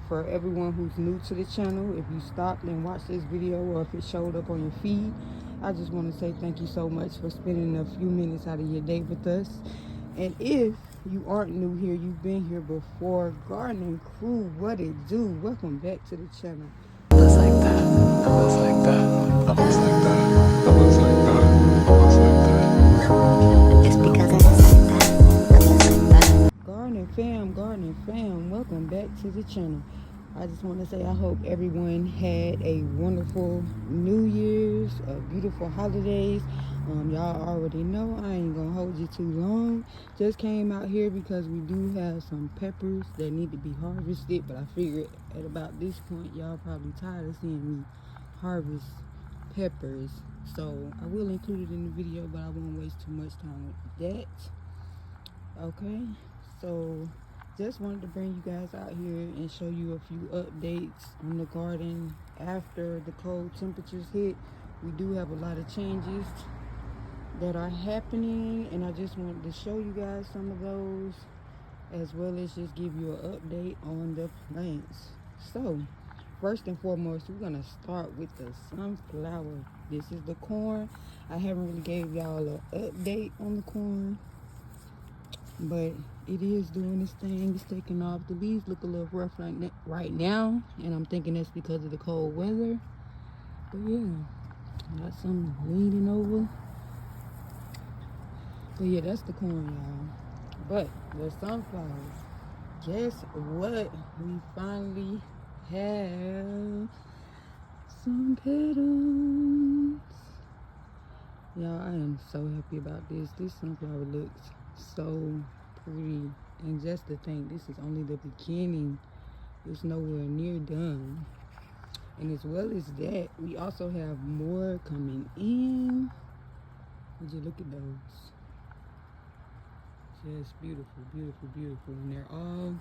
For everyone who's new to the channel, if you stopped and watched this video or if it showed up on your feed, I just want to say thank you so much for spending a few minutes out of your day with us. And if you aren't new here, you've been here before, Gardening Crew, what it do? Welcome back to the channel. I was like that. I was like that. I was like that. I was like that. I was like that. It's because I was like that. I was like that. Gardening fam, welcome back to the channel. I just want to say I hope everyone had a wonderful New Year's, beautiful holidays. Y'all already know I ain't gonna hold you too long. Just came out here because we do have some peppers that need to be harvested, but I figured at about this point y'all probably tired of seeing me harvest peppers, so I will include it in the video, but I won't waste too much time with that. Okay, so just wanted to bring you guys out here and show you a few updates on the garden after the cold temperatures hit. We do have a lot of changes that are happening, and I just wanted to show you guys some of those, as well as just give you an update on the plants. So first and foremost, we're gonna start with the sunflower. This is the corn. I haven't really gave y'all an update on the corn, but it is doing its thing. It's taking off. The leaves look a little rough right now, and I'm thinking that's because of the cold weather. But yeah, got some leaning over. But yeah, that's the corn, y'all. But the sunflowers, guess what? We finally have some petals. Y'all, I am so happy about this. This sunflower looks so pretty, and just to think, this is only the beginning. It's nowhere near done. And as well as that, we also have more coming in. Would you look at those? Just beautiful, beautiful, beautiful. And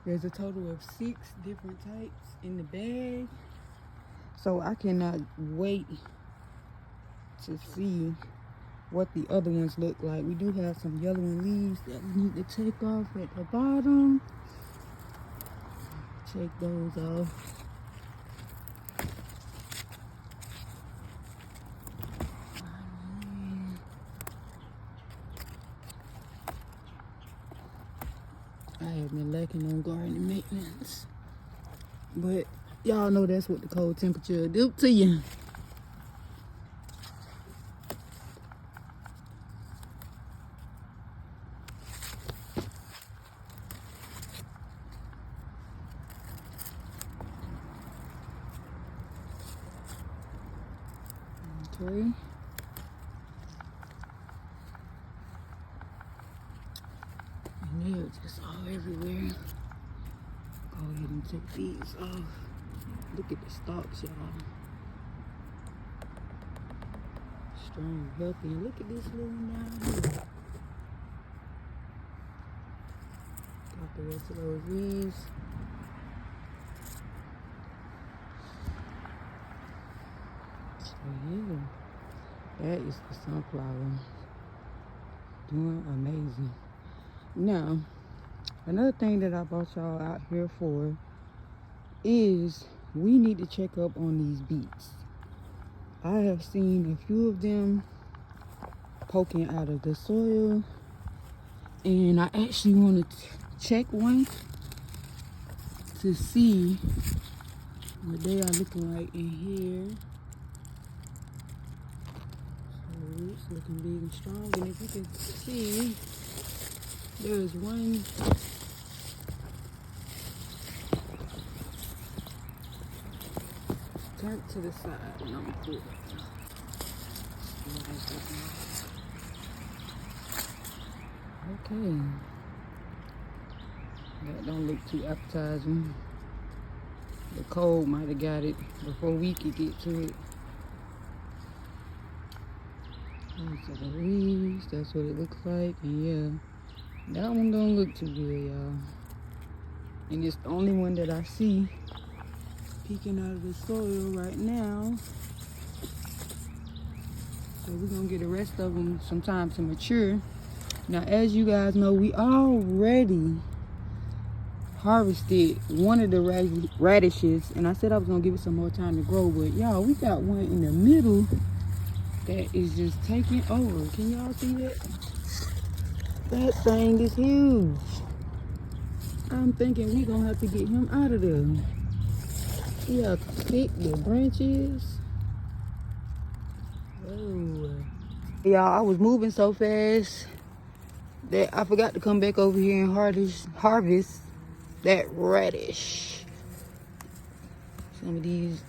there's a total of 6 different types in the bag, so I cannot wait to see what the other ones look like. We do have some yellowing leaves that we need to take off at the bottom. Take those off. I have been lacking on garden maintenance, but y'all know that's what the cold temperature do to you. Okay. And they're just all everywhere. Go ahead and take these off. Look at the stalks, y'all. Strong, healthy. And look at this little one down here. Got the rest of those leaves. So yeah, that is the sunflower. Doing amazing. Now, another thing that I brought y'all out here for is we need to check up on these beets. I have seen a few of them poking out of the soil, and I actually want to check one to see what they are looking like in here. So it's looking big and strong, and if you can see, there's one turned to the side, and I'm gonna pull it. Okay, that don't look too appetizing. The cold might have got it before we could get to it. Those are the leaves. That's what it looks like. And yeah, that one don't look too good, y'all. And it's the only one that I see peeking out of the soil right now. So we're gonna get the rest of them some time to mature. Now, as you guys know, we already harvested one of the radishes, and I said I was gonna give it some more time to grow, but y'all, we got one in the middle that is just taking over. Can y'all see that? That thing is huge. I'm thinking we gonna have to get him out of there. See how thick the branch is? Oh. Y'all, I was moving so fast that I forgot to come back over here and harvest that radish. Some of these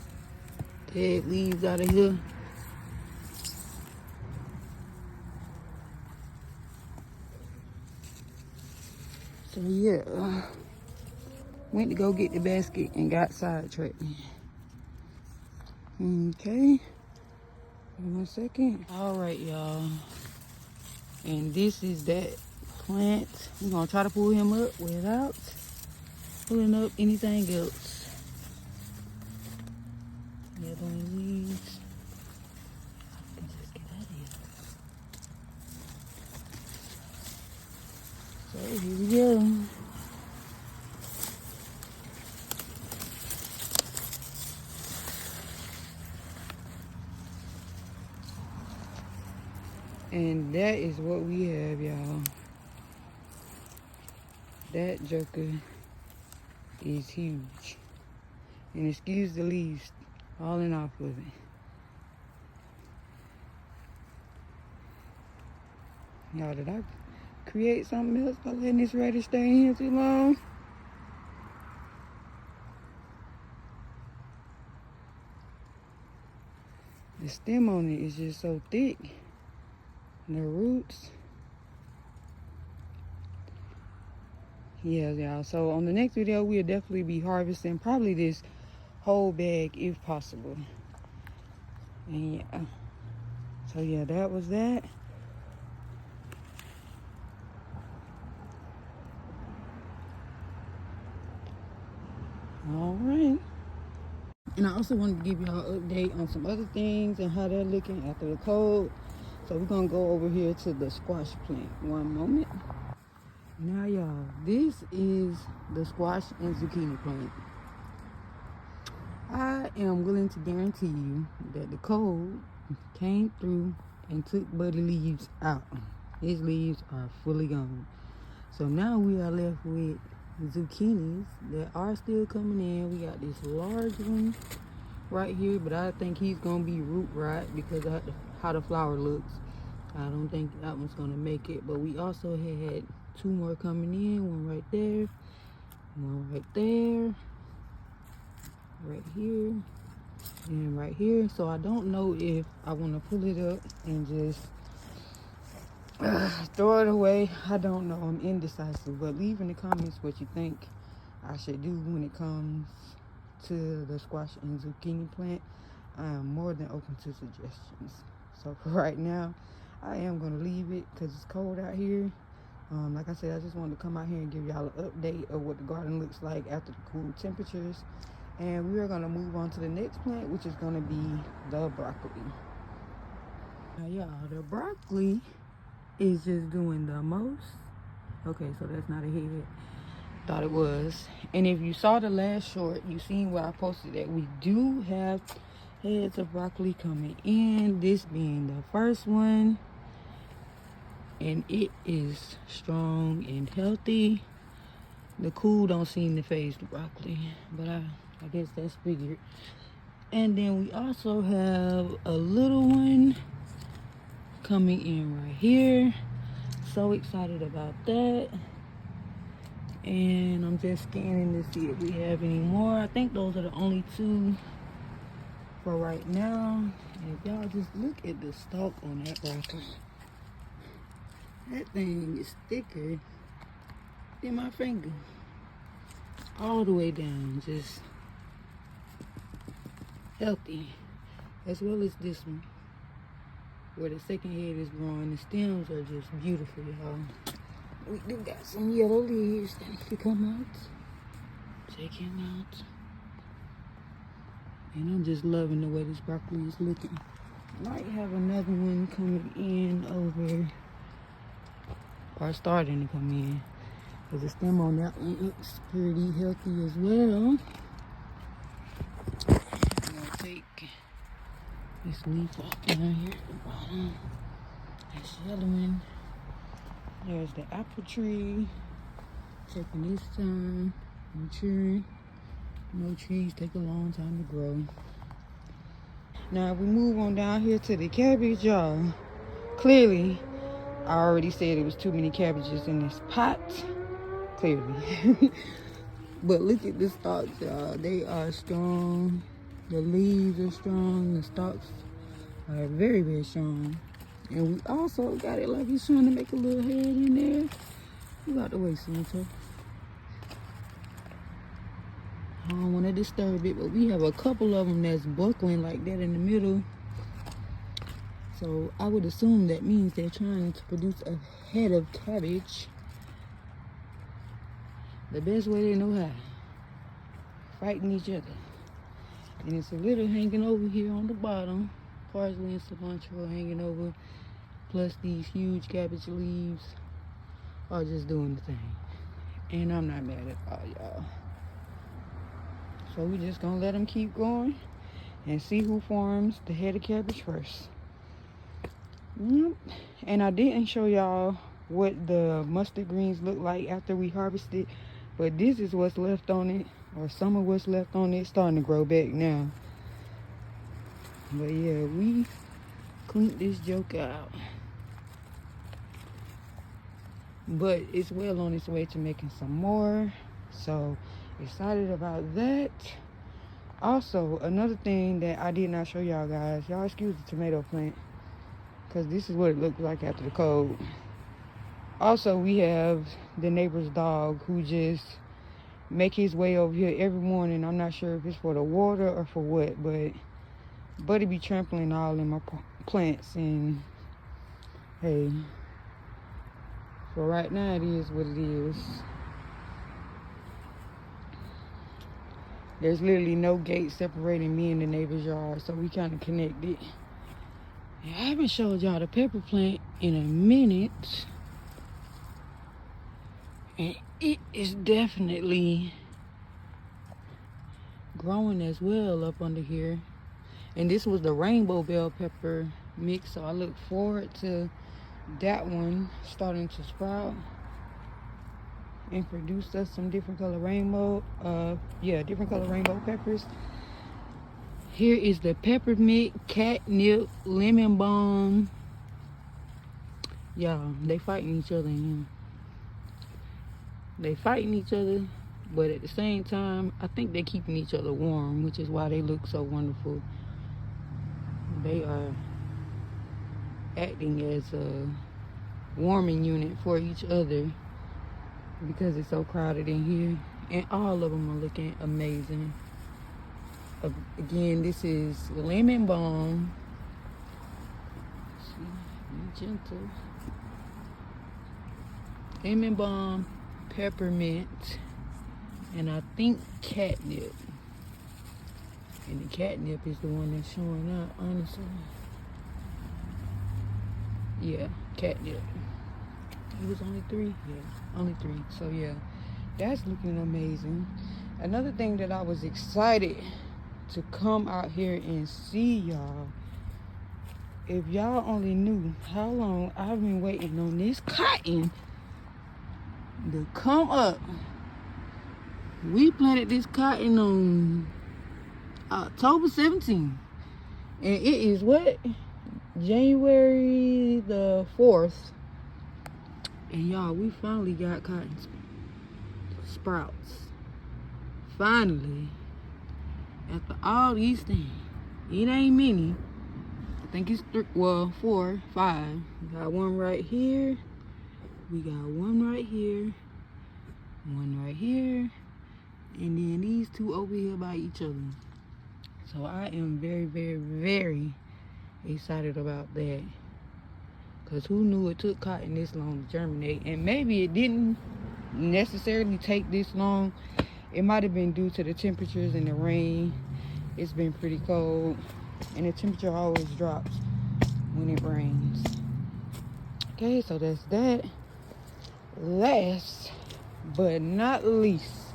dead leaves out of here. So yeah, went to go get the basket and got sidetracked. Okay, 1 second. All right, y'all. And this is that plant. We're gonna try to pull him up without pulling up anything else. Gathering leaves. I can just get out of here. So here we go. And that is what we have, y'all. That joker is huge. And excuse the leaves falling off of it. Y'all, did I create something else by letting this radish stay in here too long? The stem on it is just so thick. And the roots. Yeah, y'all. So on the next video, we'll definitely be harvesting probably this whole bag if possible. And yeah. So yeah, that was that. All right. And I also wanted to give y'all an update on some other things and how they're looking after the cold. So we're gonna go over here to the squash plant. One moment. Now y'all, this is the squash and zucchini plant. I am willing to guarantee you that the cold came through and took Buddy leaves out. His leaves are fully gone. So now we are left with zucchinis that are still coming in. We got this large one right here, but I think he's gonna be root rot because of how the flower looks. I don't think that one's gonna make it, but we also had 2 more coming in. One right there, one right there, right here, and right here. So I don't know if I want to pull it up and just throw it away. I don't know. I'm indecisive, but leave in the comments what you think I should do when it comes to the squash and zucchini plant. I am more than open to suggestions. So for right now, I am going to leave it because it's cold out here. Like I said, I just wanted to come out here and give y'all an update of what the garden looks like after the cool temperatures. And we are going to move on to the next plant, which is going to be the broccoli. Now y'all, the broccoli is just doing the most. Okay, so that's not a head. Thought it was. And if you saw the last short, you seen where I posted that we do have heads of broccoli coming in, this being the first one, and it is strong and healthy. The cool don't seem to phase the broccoli, but I guess that's figured. And then we also have a little one coming in right here. So excited about that. And I'm just scanning to see if we have any more. I think those are the only 2 for right now. And if y'all just look at the stalk on that broccoli, that thing is thicker than my finger. All the way down, just healthy. As well as this one, where the second head is growing. The stems are just beautiful, y'all. We do got some yellow leaves that need to come out. Check him out. And I'm just loving the way this broccoli is looking. Might have another one coming in over, or starting to come in. Cause the stem on that one looks pretty healthy as well. I'm gonna take this leaf off down here at the bottom. That's the other one. There's the apple tree. Taking this time, maturing. No trees take a long time to grow. Now we move on down here to the cabbage, y'all. Clearly, I already said it was too many cabbages in this pot. Clearly. But look at the stalks, y'all. They are strong. The leaves are strong. The stalks are very, very strong. And we also got it like he's trying to make a little head in there. You got the way, Santa. I don't want to disturb it, but we have a couple of them that's buckling like that in the middle. So I would assume that means they're trying to produce a head of cabbage the best way they know how. Fighting each other. And it's a little hanging over here on the bottom. Parsley and cilantro hanging over. Plus these huge cabbage leaves are just doing the thing. And I'm not mad at all, y'all. So we just gonna let them keep going and see who forms the head of cabbage first. Yep. And I didn't show y'all what the mustard greens look like after we harvested, but this is what's left on it, or some of what's left on it. It's starting to grow back now. But yeah, we cleaned this joke out. But it's well on its way to making some more. So excited about that. Also, another thing that I did not show y'all guys, y'all excuse the tomato plant, because this is what it looked like after the cold. Also, we have the neighbor's dog who just make his way over here every morning. I'm not sure if it's for the water or for what, but Buddy be trampling all in my plants. And hey, for right now it is what it is. There's literally no gate separating me and the neighbor's yard, so we kind of connected. I haven't showed y'all the pepper plant in a minute. And it is definitely growing as well up under here. And this was the rainbow bell pepper mix, so I look forward to that one starting to sprout and produce us some different color rainbow, different color rainbow peppers. Here is the peppermint, catnip, lemon balm. Y'all, they fighting each other in here. They fighting each other, but at the same time, I think they're keeping each other warm, which is why they look so wonderful. They are acting as a warming unit for each other because it's so crowded in here. And all of them are looking amazing. Again, this is lemon balm. See, be gentle. Lemon balm, peppermint, and I think catnip. And the catnip is the one that's showing up, honestly. Yeah, catnip. It was only 3? Yeah, only 3. So yeah, that's looking amazing. Another thing that I was excited to come out here and see, y'all. If y'all only knew how long I've been waiting on this cotton to come up. We planted this cotton on October 17th. And it is what? January the 4th. And y'all, we finally got cotton sprouts. Finally. After all these things. It ain't many. I think it's 4, 5. We got one right here. We got one right here. One right here. And then these 2 over here by each other. So I am very, very, very excited about that. Because who knew it took cotton this long to germinate? And maybe it didn't necessarily take this long. It might have been due to the temperatures and the rain. It's been pretty cold. And the temperature always drops when it rains. Okay, so that's that. Last but not least,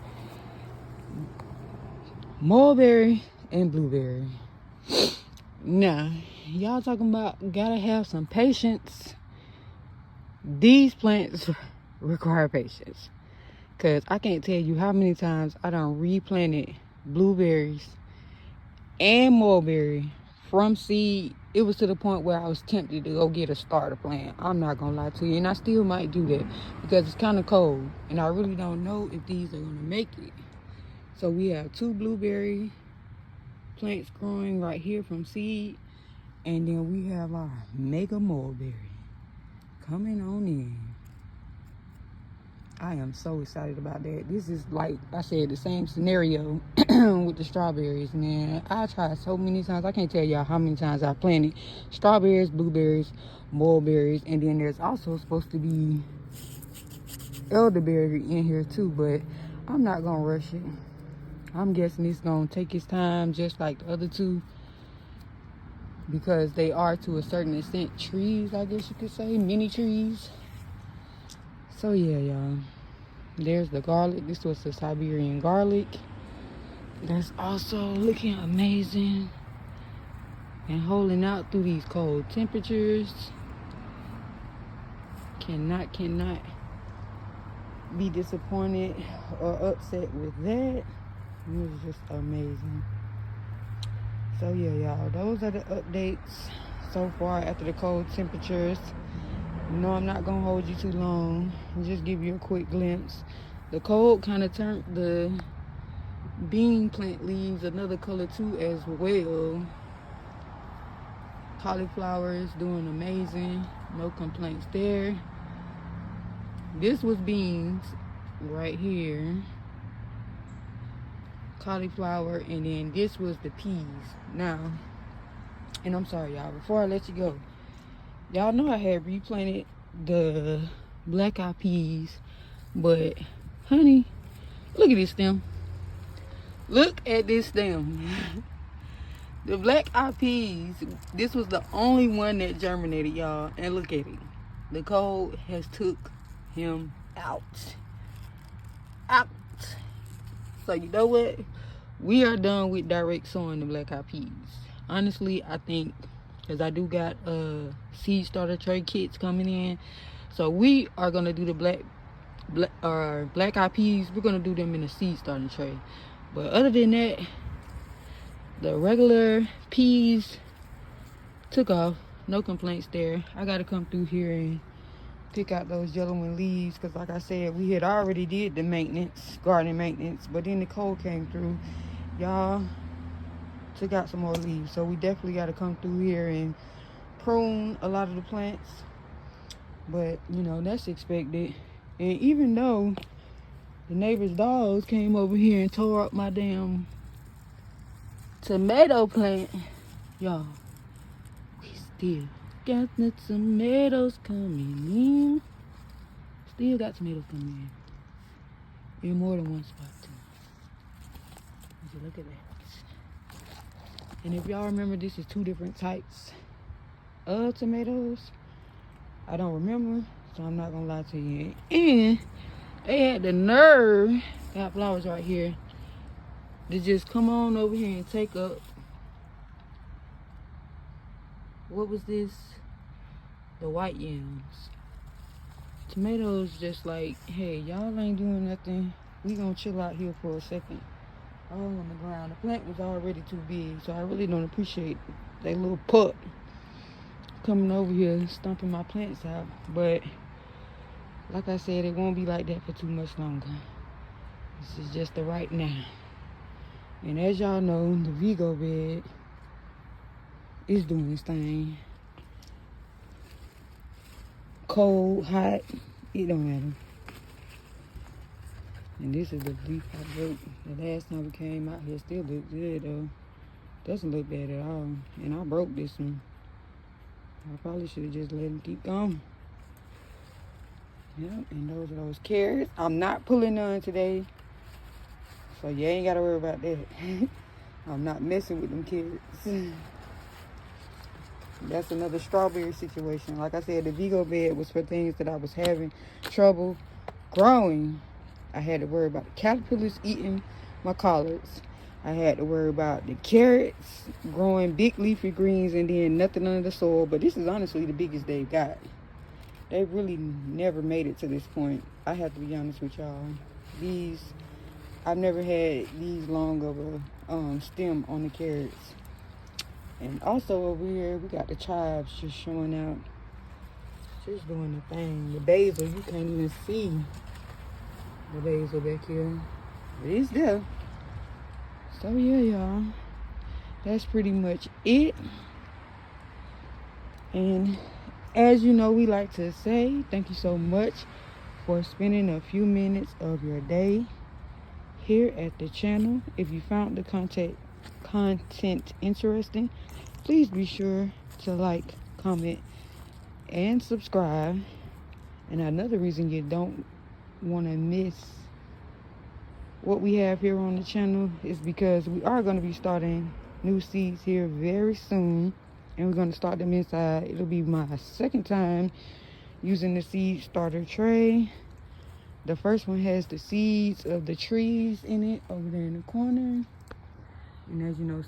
mulberry and blueberry. Now, y'all talking about gotta have some patience. These plants require patience. Because I can't tell you how many times I done replanted blueberries and mulberry from seed. It was to the point where I was tempted to go get a starter plant. I'm not going to lie to you. And I still might do that because it's kind of cold. And I really don't know if these are going to make it. So we have 2 blueberry plants growing right here from seed. And then we have our mega mulberry coming on in. I am so excited about that. This is, like I said, the same scenario with the strawberries, man. I tried so many times. I can't tell y'all how many times I planted strawberries, blueberries, mulberries, and then there's also supposed to be elderberry in here too, but I'm not gonna rush it. I'm guessing it's gonna take its time just like the other 2 because they are, to a certain extent, trees, I guess you could say, mini trees. So yeah, y'all, there's the garlic. This was the Siberian garlic. That's also looking amazing and holding out through these cold temperatures. Cannot be disappointed or upset with that. It was just amazing. So yeah, y'all, those are the updates so far after the cold temperatures. No, I'm not gonna hold you too long. I'll just give you a quick glimpse. The cold kind of turned the bean plant leaves another color too as well. Cauliflower is doing amazing. No complaints there. This was beans right here. Cauliflower, and then this was the peas. Now, and I'm sorry, y'all, before I let you go, y'all know I had replanted the black eyed peas, but honey, look at this stem. Look at this stem. The black eyed peas, this was the only one that germinated, y'all, and look at it. The cold has took him out. So you know what? We are done with direct sowing the black eyed peas. Honestly, I think, because I do got seed starter tray kits coming in, so we are gonna do the black eyed peas. We're gonna do them in a seed starter tray. But other than that, the regular peas took off. No complaints there. I gotta come through here and pick out those yellowing leaves because, like I said, we had already did the maintenance, garden maintenance, but then the cold came through. Y'all, took out some more leaves, so we definitely got to come through here and prune a lot of the plants, but you know, that's expected. And even though the neighbor's dogs came over here and tore up my damn tomato plant, y'all, we still got the tomatoes coming in. Still got tomatoes coming in more than one spot too. Would you look at that? And if y'all remember, this is 2 different types of tomatoes. I don't remember, so I'm not gonna lie to you. And they had the nerve, got flowers right here, to just come on over here and take up, what was this? The white yams. Tomatoes just like, hey, y'all ain't doing nothing. We gonna chill out here for a second. All on the ground. The plant was already too big, so I really don't appreciate that little pup coming over here stomping my plants out. But like I said, it won't be like that for too much longer. This is just the right now. And as y'all know, the Vigo bed is doing its thing. Cold, hot, it don't matter. And this is the leaf I broke. The last time we came out here still looked good though. Doesn't look bad at all. And I broke this one. I probably should have just let him keep going. Yep, and those are those carrots. I'm not pulling none today, so you ain't gotta worry about that. I'm not messing with them carrots. That's another strawberry situation. Like I said, the Vigo bed was for things that I was having trouble growing. I had to worry about the caterpillars eating my collards. I had to worry about the carrots growing big leafy greens and then nothing under the soil. But this is honestly the biggest they've got. They really never made it to this point. I have to be honest with y'all. I've never had these long of a stem on the carrots. And also over here, we got the chives just showing out. Just doing the thing. The basil, you can't even see the basil back here. But it's there. So yeah, y'all. That's pretty much it. And as you know, we like to say thank you so much for spending a few minutes of your day here at the channel. If you found the content interesting, please be sure to like, comment, and subscribe. And another reason you don't want to miss what we have here on the channel is because we are going to be starting new seeds here very soon, and we're going to start them inside. It'll be my second time using the seed starter tray. The first one has the seeds of the trees in it over there in the corner. And as you know,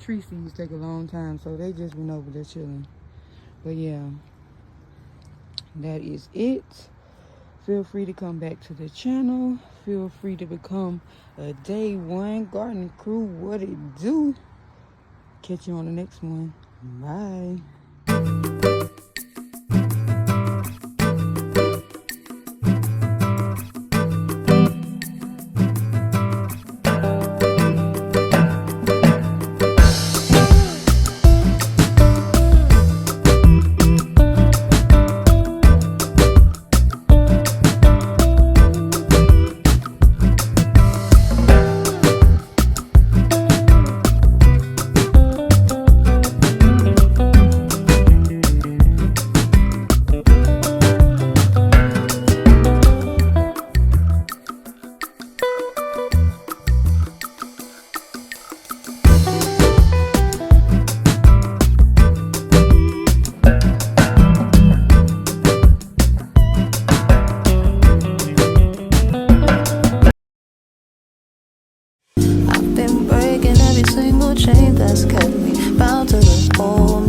tree seeds take a long time, so they just went over there chilling. But yeah, that is it. Feel free to come back to the channel. Feel free to become a day one gardening crew. What it do? Catch you on the next one. Bye. Been breaking every single chain that's kept me bound to the whole